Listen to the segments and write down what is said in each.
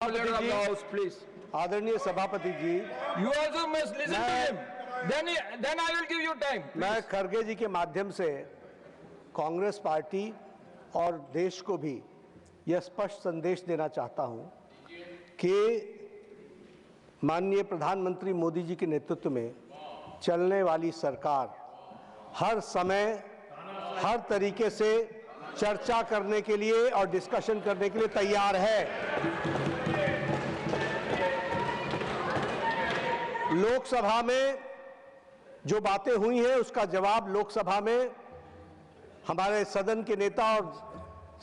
Leader of the House, please. आदरणीय सभापति जी, You also must listen to him. Then I will give you time. मैं खरगे जी के माध्यम से कांग्रेस पार्टी और देश को भी यह स्पष्ट संदेश देना चाहता हूं कि माननीय प्रधानमंत्री मोदी जी के नेतृत्व में चलने वाली सरकार हर समय हर तरीके से चर्चा करने के लिए और डिस्कशन करने के लिए तैयार है। लोकसभा में जो बातें हुई हैं उसका जवाब लोकसभा में हमारे सदन के नेता और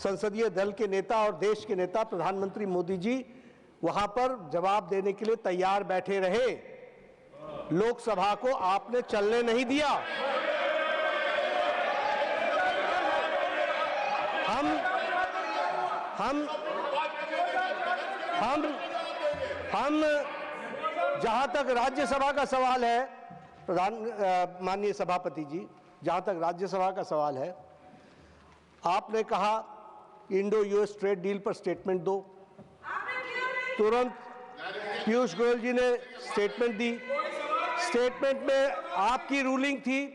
संसदीय दल के नेता और देश के नेता प्रधानमंत्री मोदी जी वहां पर जवाब देने के लिए तैयार बैठे रहे। लोकसभा को आपने चलने नहीं दिया। हम जहां तक राज्यसभा का सवाल है, माननीय सभापति जी, जहां तक राज्यसभा का सवाल है, आपने कहा इंडो यूएस ट्रेड डील पर स्टेटमेंट दो। तुरंत पीयूष गोयल जी ने स्टेटमेंट दी। स्टेटमेंट में आपकी रूलिंग थी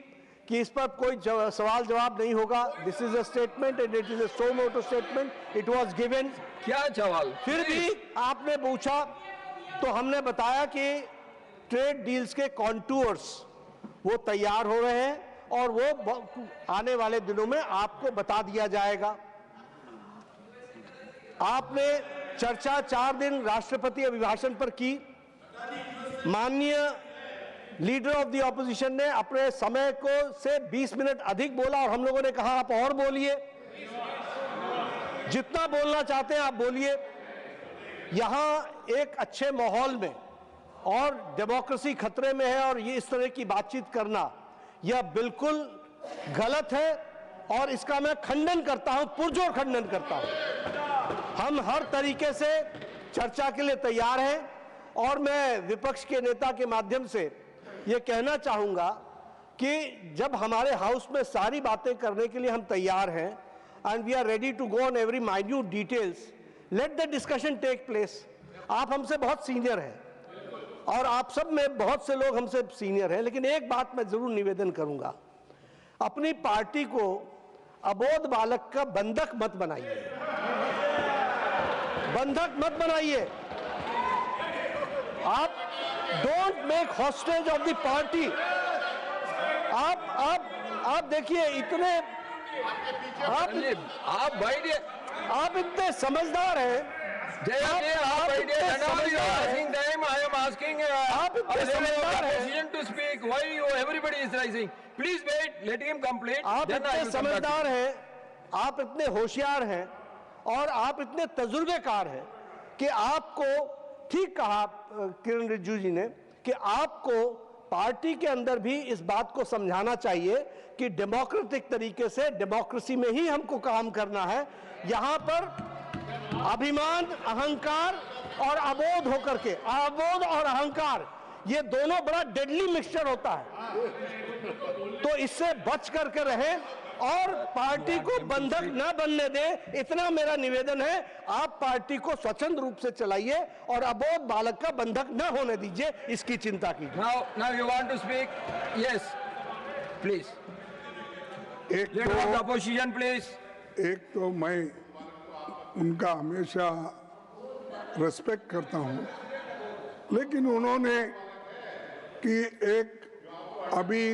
कि इस पर कोई सवाल जवाब नहीं होगा। This is a statement and it is a suo motu statement, it was given. क्या सवाल? फिर भी आपने पूछा तो हमने बताया कि ट्रेड डील्स के कॉन्टूर्स वो तैयार हो रहे हैं और वो आने वाले दिनों में आपको बता दिया जाएगा। आपने चर्चा 4 दिन राष्ट्रपति अभिभाषण पर की। माननीय लीडर ऑफ द ऑपोजिशन ने अपने समय को से 20 मिनट अधिक बोला और हम लोगों ने कहा आप और बोलिए, जितना बोलना चाहते हैं आप बोलिए। यहां एक अच्छे माहौल में और डेमोक्रेसी खतरे में है और ये इस तरह की बातचीत करना यह बिल्कुल गलत है और इसका मैं खंडन करता हूं, पुरजोर खंडन करता हूं। हम हर तरीके से चर्चा के लिए तैयार हैं और मैं विपक्ष के नेता के माध्यम से ये कहना चाहूंगा कि जब हमारे हाउस में सारी बातें करने के लिए हम तैयार हैं and we are ready to go on every minute details, let the discussion take place. आप हमसे बहुत सीनियर हैं और आप सब में बहुत से लोग हमसे सीनियर हैं, लेकिन एक बात मैं जरूर निवेदन करूंगा, अपनी पार्टी को अबोध बालक का बंधक मत बनाइए। बंधक मत बनाइए। आप don't make hostage of the party. आप देखिए इतने आप इतने समझदार हैं। आप इतने समझदार हैं, आप इतने होशियार हैं और आप इतने तजुर्बेकार हैं कि आपको, ठीक कहा किरण रिजिजू जी ने, कि आपको पार्टी के अंदर भी इस बात को समझाना चाहिए कि डेमोक्रेटिक तरीके से डेमोक्रेसी में ही हमको काम करना है। यहां पर अभिमान, अहंकार और अबोध होकर के, अबोध और अहंकार ये दोनों बड़ा डेडली मिक्सचर होता है, तो इससे बच करके रहें और पार्टी को बंधक न बनने दें। इतना मेरा निवेदन है। आप पार्टी को स्वतंत्र रूप से चलाइए और अबोध बालक का बंधक न होने दीजिए, इसकी चिंता कीजिए। Now you want to speak? Yes, please. Leader of the opposition, please. एक तो मैं उनका हमेशा रेस्पेक्ट करता हूं, लेकिन उन्होंने कि एक अभी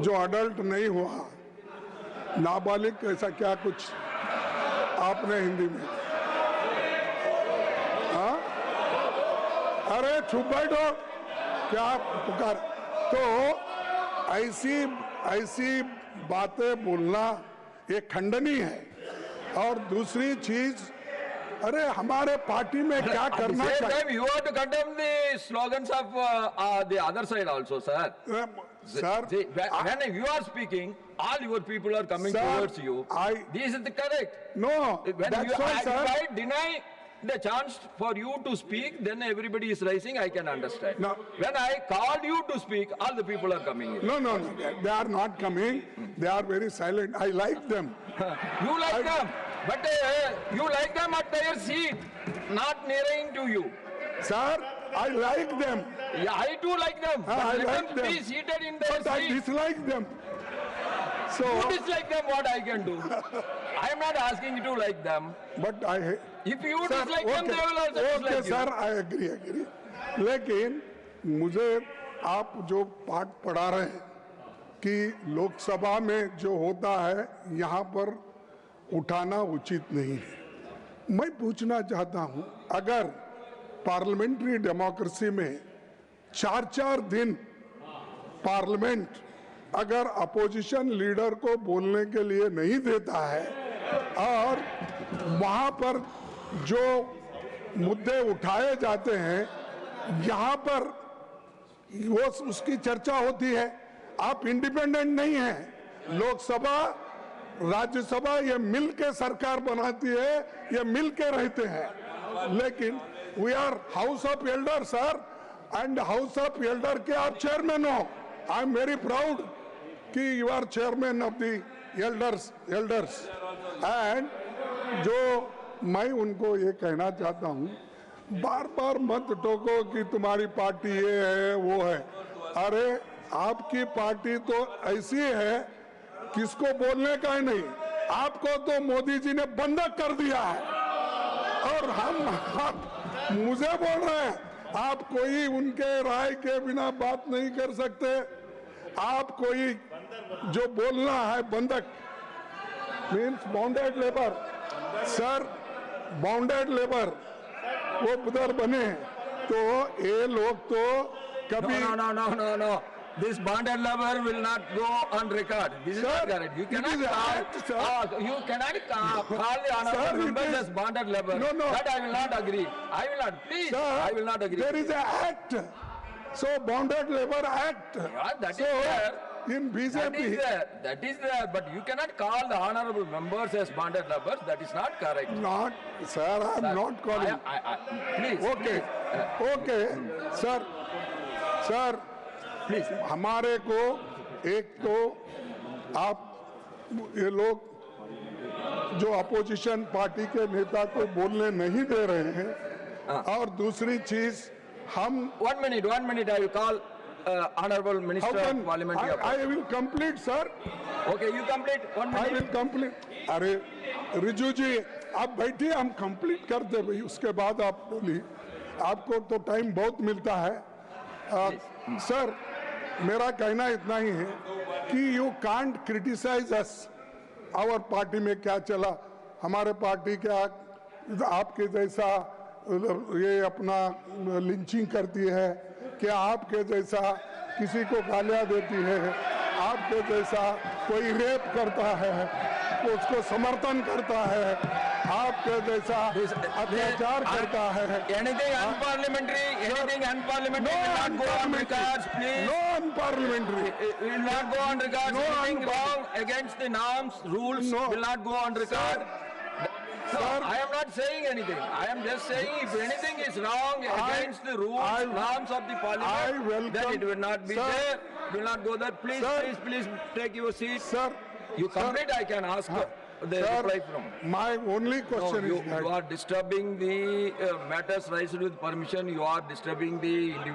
जो अडल्ट नहीं हुआ, नाबालिग ऐसा क्या कुछ आपने हिंदी में, हाँ, अरे चुप बैठो, क्या पुकार। तो ऐसी बातें बोलना ये खंडनीय है। और दूसरी चीज, अरे हमारे पार्टी में क्या करना चाहिए। You have to condemn the slogans of the other side also, sir. Sir, when you are speaking, all your people are coming towards you. This is the correct. No, that's why, sir. If I deny the chance for you to speak, then everybody is rising. I can understand. No. When I called you to speak, all the people are coming in. No, they are not coming. They are very silent. I like them. You like them, but you like them at their seat. not nearing to you. Sir, I like them, Yeah, I too like them. But I let like them them. be seated in their but I seat. dislike them. So, You dislike them, what I can do? I am not asking you to like them. but I. If you Sir, dislike them, they will also okay, dislike sir, you. I agree. लेकिन मुझे आप जो पाठ पढ़ा रहे हैं कि लोकसभा में जो होता है यहाँ पर उठाना उचित नहीं है। मैं पूछना चाहता हूँ, अगर पार्लियामेंट्री डेमोक्रेसी में 4-4 दिन पार्लियामेंट अगर अपोजिशन लीडर को बोलने के लिए नहीं देता है और वहाँ पर जो मुद्दे उठाए जाते हैं यहाँ पर वो उसकी चर्चा होती है, आप इंडिपेंडेंट नहीं हैं। लोकसभा राज्यसभा ये मिल के सरकार बनाती है, ये मिल के रहते हैं। लेकिन we are house of elder sir, and house of elder के आप चेयरमैन हो। आई एम वेरी प्राउड कि you are chairman of the elders and जो मैं उनको ये कहना चाहता हूँ, बार बार मत टोको कि तुम्हारी पार्टी ये है वो है। अरे आपकी पार्टी तो ऐसी है किसको बोलने का ही नहीं, आपको तो मोदी जी ने बंधक कर दिया है और हम मुझे बोल रहे हैं आप कोई उनके राय के बिना बात नहीं कर सकते। आप कोई जो बोलना है बंधक means bounded labour, sir bounded labour वो उधर बने तो ये लोग तो कभी No. This bonded lover will not go on record. This is Sir, not correct. You it cannot is a call. act, sir. You cannot call the Sir, honorable it members is- as bonded lover. No. That I will not agree. I will not. Please, Sir, I will not agree. there is an act, so Bonded Labor Act. Yeah, that is So there. in That is BJP, there. That is there. But you cannot call the honorable members as bonded lovers. That is not correct. not, sir, I am not calling. Please. Okay, okay, sir, Please. हमारे को एक तो आप ये लोग जो opposition party के नेता को बोलने नहीं दे रहे हैं और दूसरी चीज हम 1 minute. I will call honorable Minister of Parliamentary Affairs. I will complete, sir. Okay, you complete. 1 I minute. will complete. अरे रिजू जी आप बैठिए, हम कंप्लीट कर दे भाई, उसके बाद आप बोलिए, आपको तो टाइम बहुत मिलता है। सर मेरा कहना इतना ही है कि you can't criticise us, our party में क्या चला, हमारे पार्टी क्या आपके जैसा ये अपना लिंचिंग करती है, क्या आपके जैसा किसी को गालियां देती है, आपके जैसा कोई रेप करता है तो उसको समर्थन करता है, आपके जैसा अत्याचार करता है। Anything unparliamentary will not go on records, please. No unparliamentary. It will not go on record. No Anything unparliamentary. wrong against the norms, rules No. will not go on record. Sir, I am not saying anything. I am just saying if anything is wrong against the rules, norms of the I parliament, welcome- then it will not be Sir. there. It will not go there. Please, Sir. please take your seat. sir, You complete, I can ask the sir, reply from. my only No, question you is that are disturbing the matters raised with permission. You are disturbing the individual.